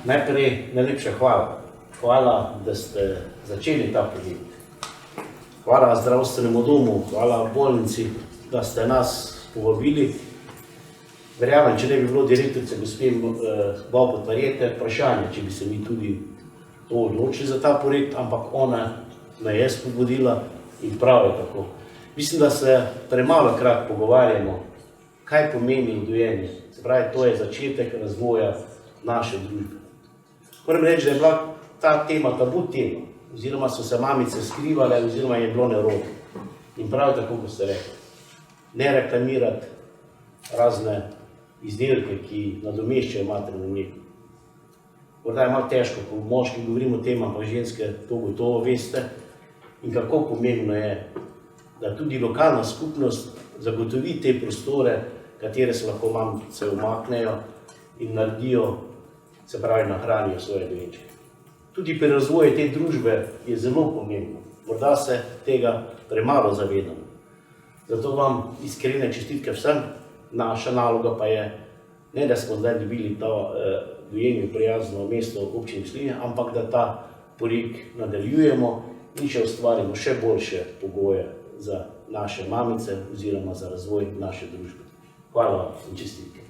Najprej najlepša hvala. Hvala, da ste začeli ta projekt. Hvala zdravstvenemu domu, hvala bolnici, da ste nas povabili. Verjamem, če ne bi bilo direktorice gospe Bobot, verjete vprašanje, če bi se mi tudi to odločili za ta projekt, ampak ona me je spodbudila in prav je tako. Mislim, da se premalokrat pogovarjamo, kaj pomeni dojenje. Se pravi, to je začetek razvoja naše družbe. Moram reči, da je bila ta tema tabu tema, oziroma so se mamice skrivale, oziroma je bilo nerodno. In prav tako, kot ste rekli, ne reklamirati razne izdelke, ki nadomeščajo materno mleko. Morda je malo težko, ko moški govorimo o tem, ampak ženske to gotovo veste. In kako pomembno je, da tudi lokalna skupnost zagotovi te prostore, katere se lahko mamice umaknejo in naredijo, se pravi, nahranijo svoje dojenčke. Tudi pri razvoju te družbe je zelo pomembno. Morda se tega premalo zavedamo. Zato vam iskrene čestitke vsem. Naša naloga pa je, ne da smo zdaj dobili to dojenju prijazno mesto v občini Slinje, ampak da ta projekt nadaljujemo in še ustvarimo še boljše pogoje za naše mamice oziroma za razvoj naše družbe. Hvala vam in čestitke.